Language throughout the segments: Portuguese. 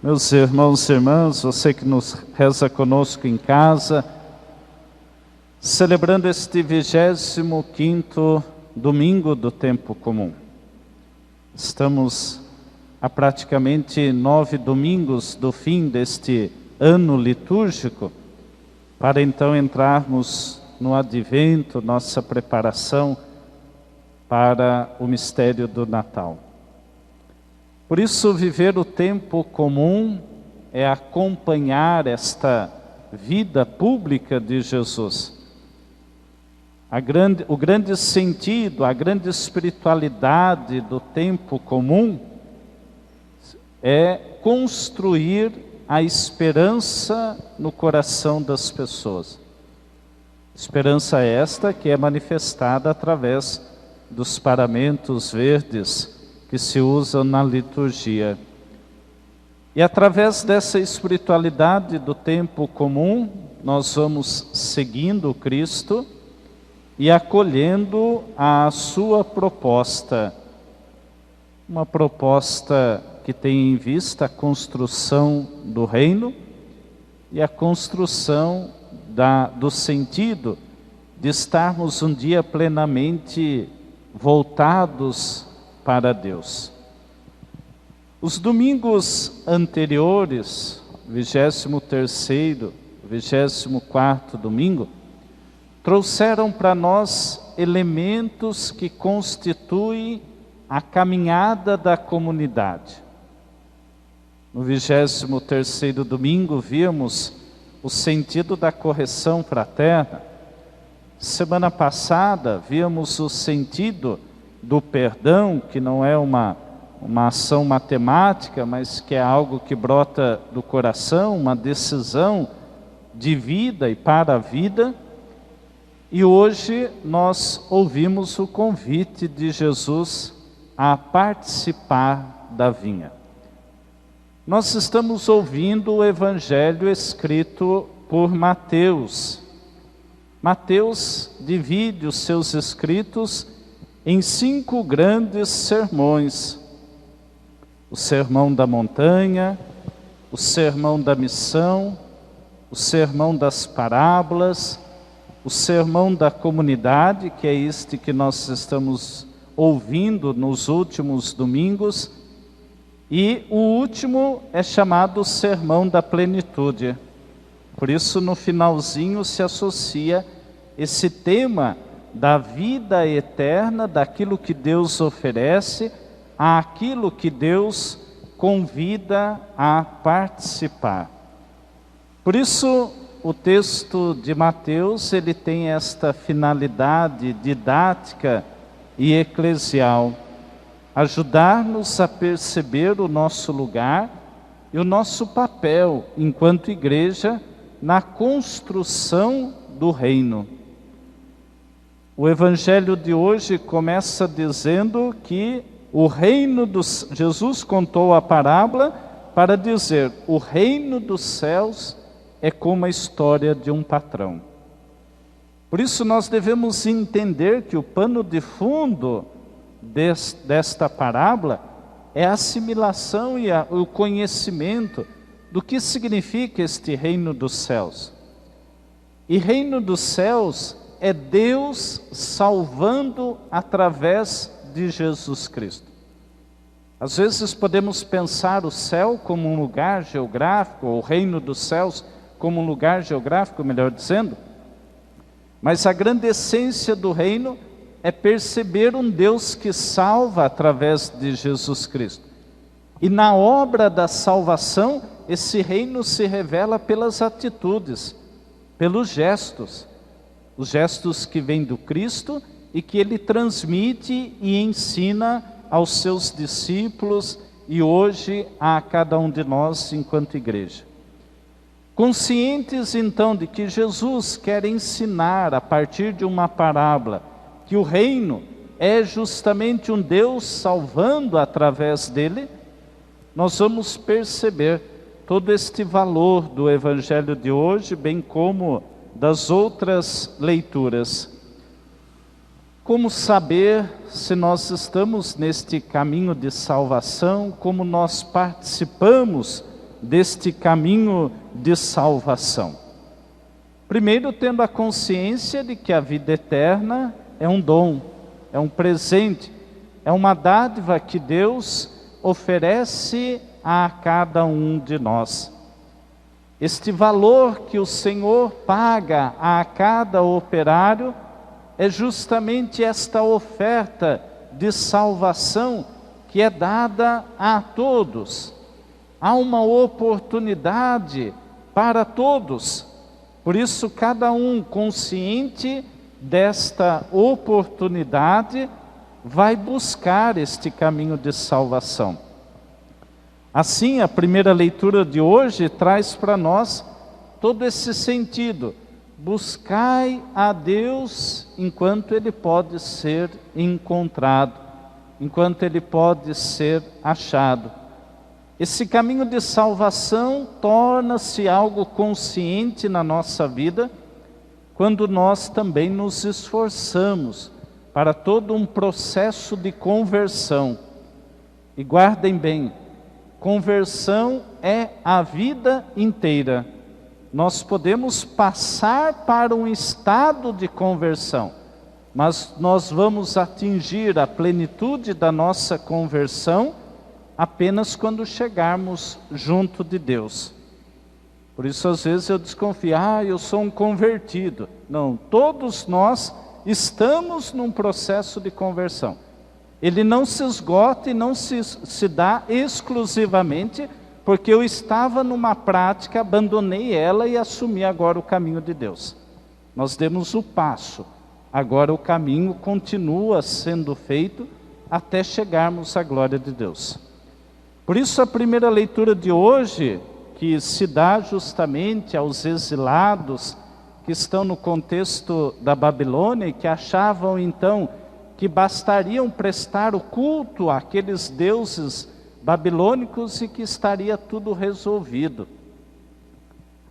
Meus irmãos e irmãs, você que nos reza conosco em casa, celebrando este 25º domingo do tempo comum. Estamos a praticamente 9 domingos do fim deste ano litúrgico, para então entrarmos no advento, nossa preparação para o mistério do Natal. Por isso, viver o tempo comum é acompanhar esta vida pública de Jesus. O grande sentido, a grande espiritualidade do tempo comum é construir a esperança no coração das pessoas. Esperança esta que é manifestada através dos paramentos verdes que se usam na liturgia. E através dessa espiritualidade do tempo comum, nós vamos seguindo Cristo e acolhendo a sua proposta. Uma proposta que tem em vista a construção do reino e a construção do sentido de estarmos um dia plenamente voltados para Deus. Os domingos anteriores, 23º, 24º domingo, trouxeram para nós elementos que constituem a caminhada da comunidade. No 23º domingo vimos o sentido da correção fraterna. Semana passada vimos o sentido do perdão, que não é uma ação matemática, mas que é algo que brota do coração, uma decisão de vida e para a vida. E hoje nós ouvimos o convite de Jesus a participar da vinha. Nós estamos ouvindo o evangelho escrito por Mateus. Mateus divide os seus escritos em 5 grandes sermões: o sermão da montanha, o sermão da missão, o sermão das parábolas, o sermão da comunidade, que é este que nós estamos ouvindo nos últimos domingos, e o último é chamado sermão da plenitude. Por isso, no finalzinho se associa esse tema da vida eterna, daquilo que Deus oferece, àquilo que Deus convida a participar. Por isso, o texto de Mateus, ele tem esta finalidade didática e eclesial: ajudar-nos a perceber o nosso lugar e o nosso papel enquanto igreja na construção do reino. O evangelho de hoje começa dizendo que Jesus contou a parábola para dizer: o reino dos céus é como a história de um patrão. Por isso nós devemos entender que o pano de fundo desta parábola é a assimilação e o conhecimento do que significa este reino dos céus. E reino dos céus é Deus salvando através de Jesus Cristo. Às vezes podemos pensar o céu como um lugar geográfico, ou o reino dos céus como um lugar geográfico, melhor dizendo, mas a grande essência do reino é perceber um Deus que salva através de Jesus Cristo. E na obra da salvação, esse reino se revela pelas atitudes, pelos gestos. Os gestos que vêm do Cristo e que Ele transmite e ensina aos seus discípulos e hoje a cada um de nós enquanto igreja. Conscientes então de que Jesus quer ensinar a partir de uma parábola que o reino é justamente um Deus salvando através dele, nós vamos perceber todo este valor do evangelho de hoje, bem como das outras leituras. Como saber se nós estamos neste caminho de salvação, como nós participamos deste caminho de salvação? Primeiro, tendo a consciência de que a vida eterna é um dom, é um presente, é uma dádiva que Deus oferece a cada um de nós. Este valor que o Senhor paga a cada operário é justamente esta oferta de salvação que é dada a todos. Há uma oportunidade para todos. Por isso, cada um consciente desta oportunidade vai buscar este caminho de salvação. Assim, a primeira leitura de hoje traz para nós todo esse sentido. Buscai a Deus enquanto Ele pode ser encontrado, enquanto Ele pode ser achado. Esse caminho de salvação torna-se algo consciente na nossa vida, quando nós também nos esforçamos para todo um processo de conversão. E guardem bem, conversão é a vida inteira. Nós podemos passar para um estado de conversão, mas nós vamos atingir a plenitude da nossa conversão apenas quando chegarmos junto de Deus. Por isso, às vezes eu desconfio, eu sou um convertido. Não, todos nós estamos num processo de conversão. Ele não se esgota e não se dá exclusivamente porque eu estava numa prática, abandonei ela e assumi agora o caminho de Deus. Nós demos o passo, agora o caminho continua sendo feito até chegarmos à glória de Deus. Por isso a primeira leitura de hoje, que se dá justamente aos exilados que estão no contexto da Babilônia e que achavam então que bastariam prestar o culto àqueles deuses babilônicos e que estaria tudo resolvido.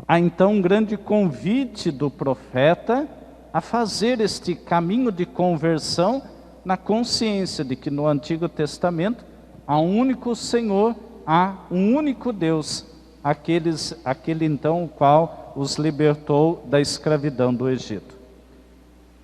Há então um grande convite do profeta a fazer este caminho de conversão na consciência de que no Antigo Testamento há um único Senhor, há um único Deus, aquele então o qual os libertou da escravidão do Egito.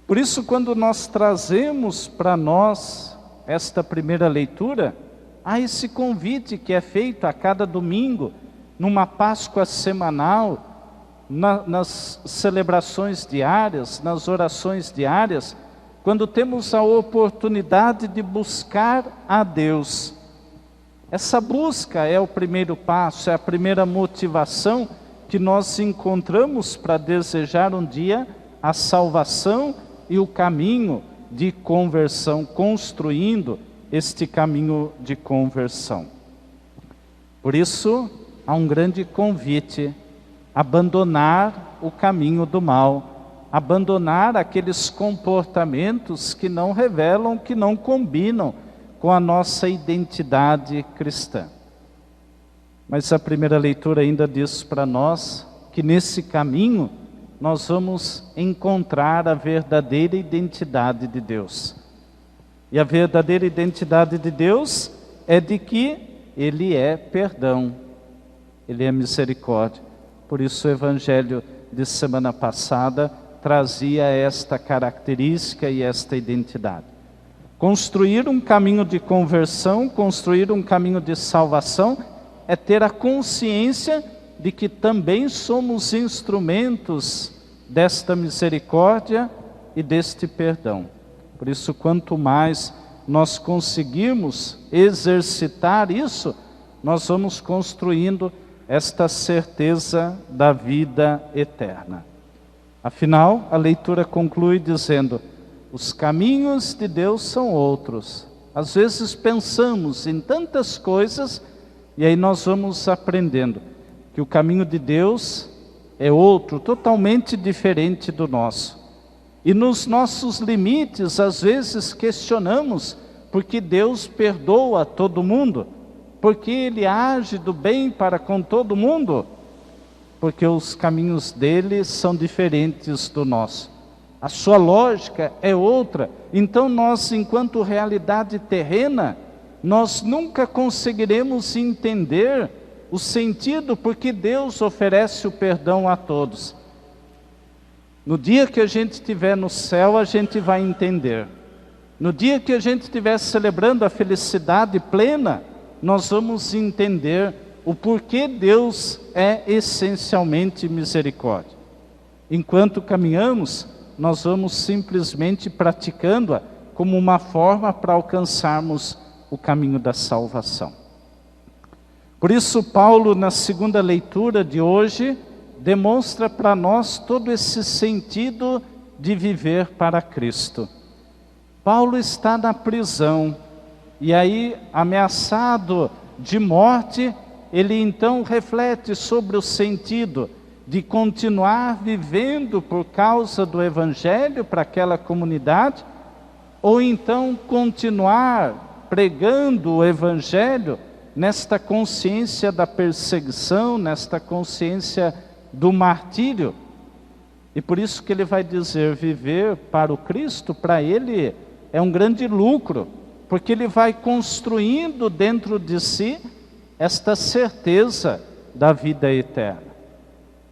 Por isso, quando nós trazemos para nós esta primeira leitura, há esse convite que é feito a cada domingo, numa Páscoa semanal, nas celebrações diárias, nas orações diárias, quando temos a oportunidade de buscar a Deus. Essa busca é o primeiro passo, é a primeira motivação que nós encontramos para desejar um dia a salvação e o caminho de conversão, construindo este caminho de conversão. Por isso, há um grande convite: abandonar o caminho do mal, abandonar aqueles comportamentos que não revelam, que não combinam com a nossa identidade cristã. Mas a primeira leitura ainda diz para nós que nesse caminho nós vamos encontrar a verdadeira identidade de Deus. E a verdadeira identidade de Deus é de que Ele é perdão, Ele é misericórdia. Por isso o Evangelho de semana passada trazia esta característica e esta identidade. Construir um caminho de conversão, construir um caminho de salvação, é ter a consciência de que também somos instrumentos desta misericórdia e deste perdão. Por isso, quanto mais nós conseguirmos exercitar isso, nós vamos construindo esta certeza da vida eterna. Afinal, a leitura conclui dizendo: os caminhos de Deus são outros. Às vezes pensamos em tantas coisas e aí nós vamos aprendendo que o caminho de Deus é outro, totalmente diferente do nosso. E nos nossos limites, às vezes questionamos porque Deus perdoa todo mundo, porque Ele age do bem para com todo mundo, porque os caminhos dele são diferentes do nosso. A sua lógica é outra. Então nós, enquanto realidade terrena, nós nunca conseguiremos entender o sentido porque Deus oferece o perdão a todos. No dia que a gente estiver no céu, a gente vai entender. No dia que a gente estiver celebrando a felicidade plena, nós vamos entender o porquê Deus é essencialmente misericórdia. Enquanto caminhamos, nós vamos simplesmente praticando-a como uma forma para alcançarmos o caminho da salvação. Por isso, Paulo, na segunda leitura de hoje, demonstra para nós todo esse sentido de viver para Cristo. Paulo está na prisão, e aí, ameaçado de morte, ele então reflete sobre o sentido de continuar vivendo por causa do Evangelho para aquela comunidade, ou então continuar pregando o Evangelho nesta consciência da perseguição, nesta consciência do martírio. E por isso que ele vai dizer, viver para o Cristo, para ele é um grande lucro, porque ele vai construindo dentro de si esta certeza da vida eterna.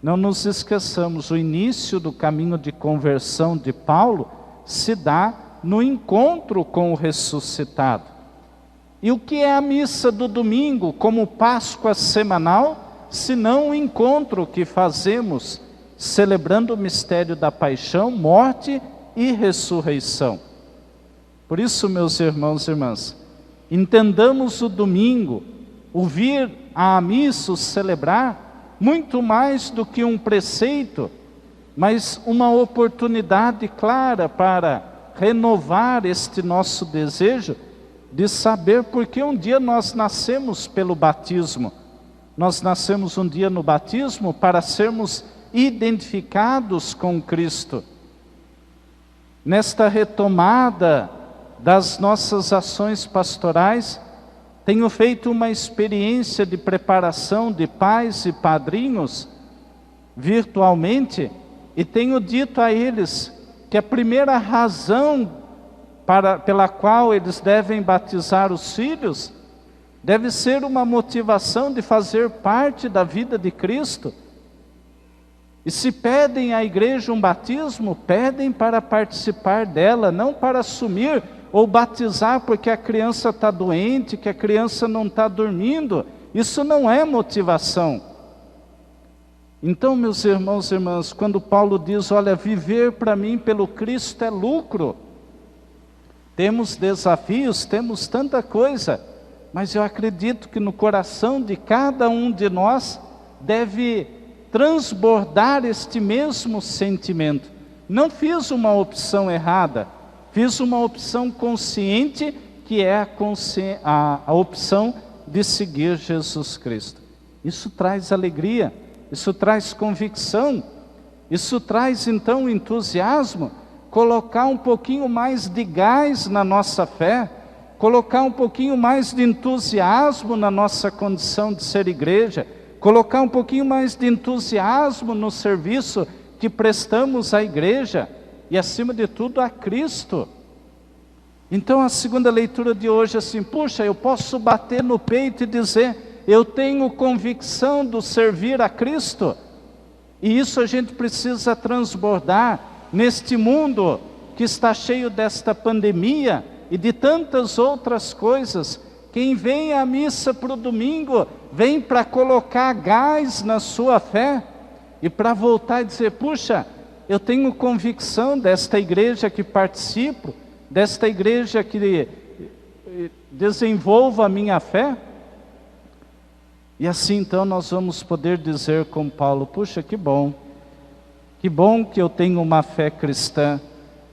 Não nos esqueçamos, o início do caminho de conversão de Paulo se dá no encontro com o ressuscitado. E o que é a missa do domingo, como Páscoa semanal, se não o encontro que fazemos, celebrando o mistério da paixão, morte e ressurreição. Por isso, meus irmãos e irmãs, entendamos o domingo, o vir à missa, o celebrar, muito mais do que um preceito, mas uma oportunidade clara para renovar este nosso desejo de saber porque um dia nós nascemos pelo batismo. Nós nascemos um dia no batismo para sermos identificados com Cristo. Nesta retomada das nossas ações pastorais, tenho feito uma experiência de preparação de pais e padrinhos virtualmente e tenho dito a eles que a primeira razão pela qual eles devem batizar os filhos, deve ser uma motivação de fazer parte da vida de Cristo. E se pedem à igreja um batismo, pedem para participar dela, não para assumir ou batizar porque a criança está doente, que a criança não está dormindo. Isso não é motivação. Então, meus irmãos e irmãs, quando Paulo diz, olha, viver para mim pelo Cristo é lucro, temos desafios, temos tanta coisa, mas eu acredito que no coração de cada um de nós deve transbordar este mesmo sentimento. Não fiz uma opção errada, fiz uma opção consciente, que é a opção de seguir Jesus Cristo. Isso traz alegria, isso traz convicção, isso traz então entusiasmo, colocar um pouquinho mais de gás na nossa fé, colocar um pouquinho mais de entusiasmo na nossa condição de ser igreja, colocar um pouquinho mais de entusiasmo no serviço que prestamos à igreja e, acima de tudo, a Cristo. Então, a segunda leitura de hoje é assim, puxa, eu posso bater no peito e dizer, eu tenho convicção do servir a Cristo, e isso a gente precisa transbordar neste mundo que está cheio desta pandemia e de tantas outras coisas. Quem vem à missa para o domingo, vem para colocar gás na sua fé e para voltar e dizer, puxa, eu tenho convicção desta igreja que participo, desta igreja que desenvolvo a minha fé. E assim então nós vamos poder dizer com Paulo, puxa, que bom que eu tenho uma fé cristã,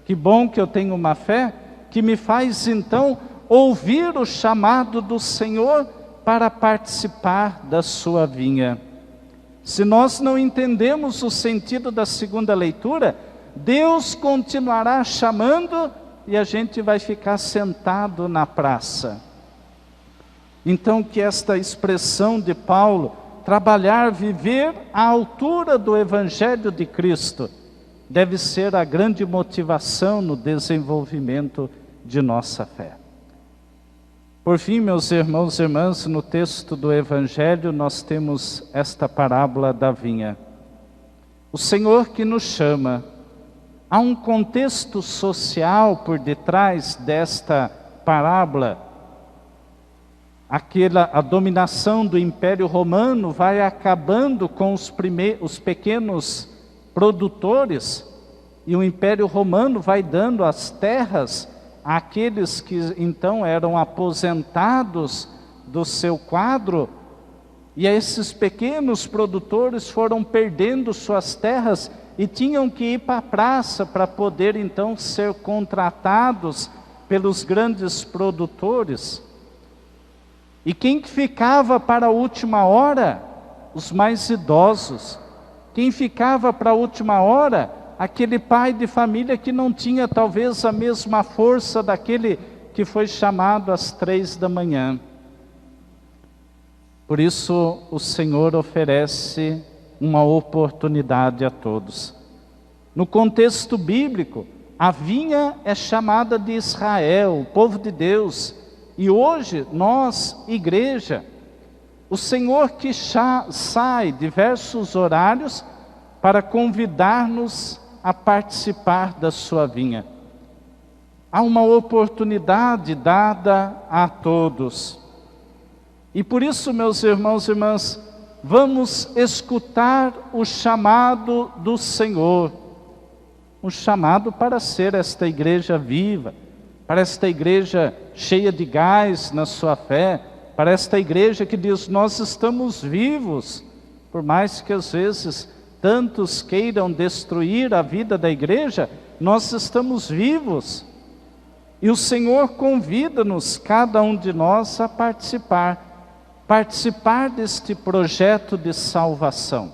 que bom que eu tenho uma fé que me faz então ouvir o chamado do Senhor para participar da sua vinha. Se nós não entendemos o sentido da segunda leitura, Deus continuará chamando e a gente vai ficar sentado na praça. Então que esta expressão de Paulo, trabalhar, viver à altura do Evangelho de Cristo, deve ser a grande motivação no desenvolvimento de nossa fé. Por fim, meus irmãos e irmãs, no texto do Evangelho nós temos esta parábola da vinha. O Senhor que nos chama. Há um contexto social por detrás desta parábola. A dominação do Império Romano vai acabando com os pequenos produtores, e o Império Romano vai dando as terras àqueles que então eram aposentados do seu quadro, e esses pequenos produtores foram perdendo suas terras e tinham que ir para a praça para poder então ser contratados pelos grandes produtores. E quem ficava para a última hora? Os mais idosos. Quem ficava para a última hora? Aquele pai de família que não tinha talvez a mesma força daquele que foi chamado às 3 da manhã. Por isso o Senhor oferece uma oportunidade a todos. No contexto bíblico, a vinha é chamada de Israel, o povo de Deus. E hoje, nós, igreja, o Senhor que sai diversos horários para convidar-nos a participar da sua vinha. Há uma oportunidade dada a todos. E por isso, meus irmãos e irmãs, vamos escutar o chamado do Senhor. Um chamado para ser esta igreja viva, para esta igreja cheia de gás na sua fé, para esta igreja que diz, nós estamos vivos, por mais que às vezes tantos queiram destruir a vida da igreja, nós estamos vivos. E o Senhor convida-nos, cada um de nós, a participar deste projeto de salvação.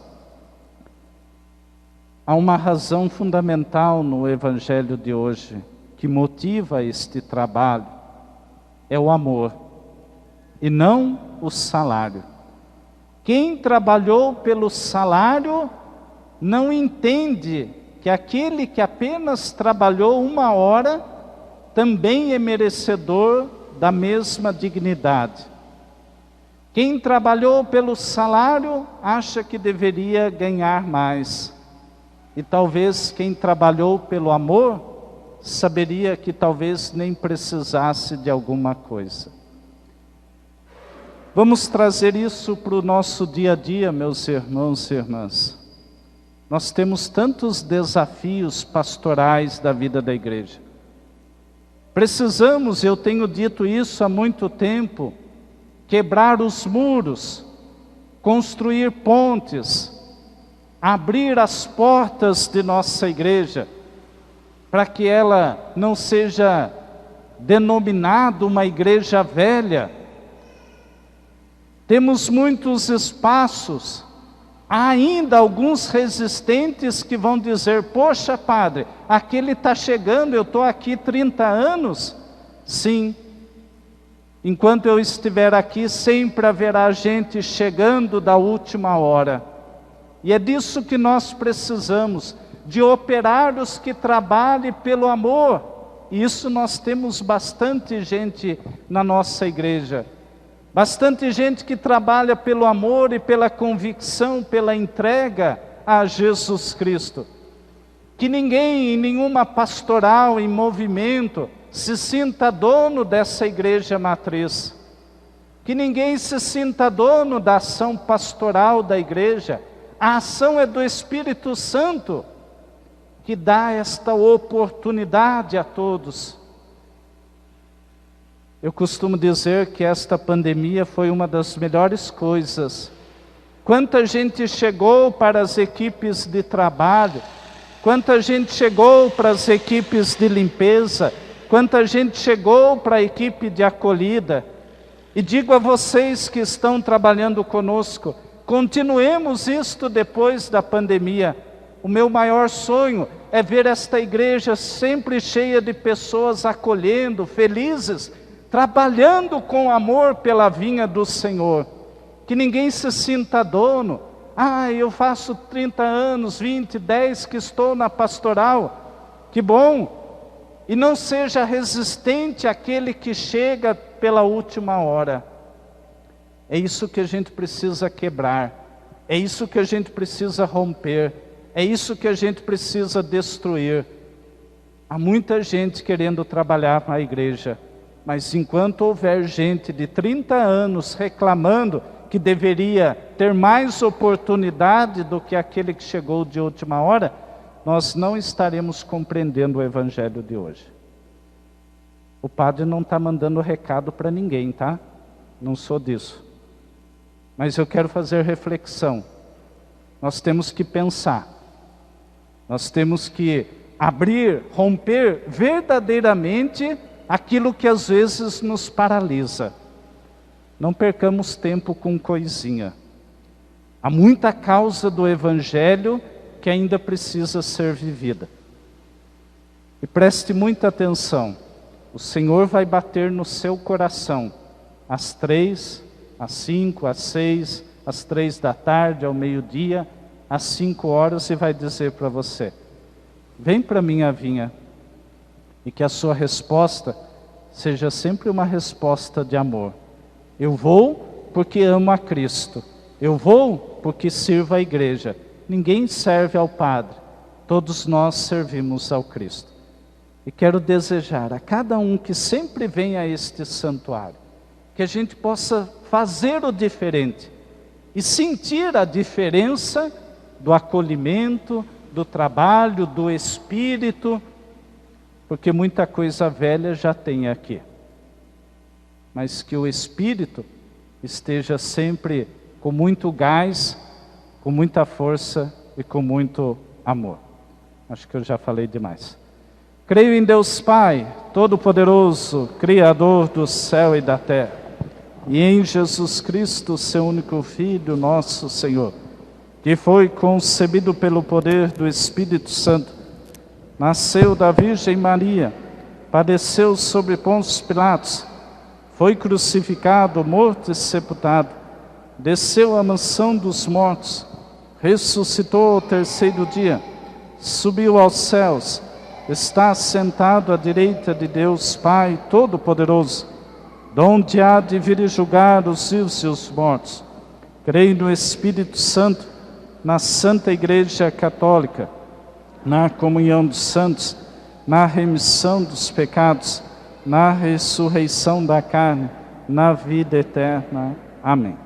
Há uma razão fundamental no Evangelho de hoje, que motiva este trabalho, é o amor, e não o salário. Quem trabalhou pelo salário, não entende que aquele que apenas trabalhou 1 hora, também é merecedor da mesma dignidade. Quem trabalhou pelo salário, acha que deveria ganhar mais. E talvez quem trabalhou pelo amor, saberia que talvez nem precisasse de alguma coisa. Vamos trazer isso para o nosso dia a dia, meus irmãos e irmãs. Nós temos tantos desafios pastorais da vida da igreja. Precisamos, eu tenho dito isso há muito tempo, quebrar os muros, construir pontes, abrir as portas de nossa igreja, para que ela não seja denominada uma igreja velha. Temos muitos espaços, há ainda alguns resistentes que vão dizer, poxa padre, aquele está chegando, eu estou aqui 30 anos. Sim, enquanto eu estiver aqui, sempre haverá gente chegando da última hora. E é disso que nós precisamos, de operários que trabalhem pelo amor. E isso nós temos bastante gente na nossa igreja. Bastante gente que trabalha pelo amor e pela convicção, pela entrega a Jesus Cristo. Que ninguém, em nenhuma pastoral, em movimento, se sinta dono dessa igreja matriz. Que ninguém se sinta dono da ação pastoral da igreja. A ação é do Espírito Santo, que dá esta oportunidade a todos. Eu costumo dizer que esta pandemia foi uma das melhores coisas. Quanta gente chegou para as equipes de trabalho, quanta gente chegou para as equipes de limpeza, quanta gente chegou para a equipe de acolhida. E digo a vocês que estão trabalhando conosco, continuemos isto depois da pandemia. O meu maior sonho é ver esta igreja sempre cheia de pessoas acolhendo, felizes, trabalhando com amor pela vinha do Senhor. Que ninguém se sinta dono. Eu faço 30 anos, 20, 10 que estou na pastoral. Que bom! e não seja resistente àquele que chega pela última hora. É isso que a gente precisa quebrar, é isso que a gente precisa romper, é isso que a gente precisa destruir. Há muita gente querendo trabalhar na igreja, mas enquanto houver gente de 30 anos reclamando que deveria ter mais oportunidade do que aquele que chegou de última hora, nós não estaremos compreendendo o evangelho de hoje. O padre não está mandando recado para ninguém, tá? Não sou disso. Mas eu quero fazer reflexão. Nós temos que pensar. Nós temos que abrir, romper verdadeiramente aquilo que às vezes nos paralisa. Não percamos tempo com coisinha. Há muita causa do evangelho que ainda precisa ser vivida. E preste muita atenção. O Senhor vai bater no seu coração às 3, às 5, às 6, às 3 da tarde, ao meio-dia, às 5 horas e vai dizer para você: vem para minha vinha. E que a sua resposta seja sempre uma resposta de amor. Eu vou porque amo a Cristo. Eu vou porque sirvo a igreja. Ninguém serve ao Padre. Todos nós servimos ao Cristo. E quero desejar a cada um que sempre vem a este santuário, que a gente possa fazer o diferente e sentir a diferença do acolhimento, do trabalho, do Espírito, porque muita coisa velha já tem aqui. Mas que o Espírito esteja sempre com muito gás, com muita força e com muito amor. Acho que eu já falei demais. Creio em Deus Pai, Todo-Poderoso, Criador do céu e da terra, e em Jesus Cristo, seu único Filho, nosso Senhor, que foi concebido pelo poder do Espírito Santo, nasceu da Virgem Maria, padeceu sobre Pôncio Pilatos, foi crucificado, morto e sepultado, desceu à mansão dos mortos, ressuscitou ao terceiro dia, subiu aos céus, está sentado à direita de Deus Pai Todo-Poderoso, donde há de vir e julgar os vivos e os mortos. Creio no Espírito Santo, na Santa Igreja Católica, na comunhão dos santos, na remissão dos pecados, na ressurreição da carne, na vida eterna. Amém.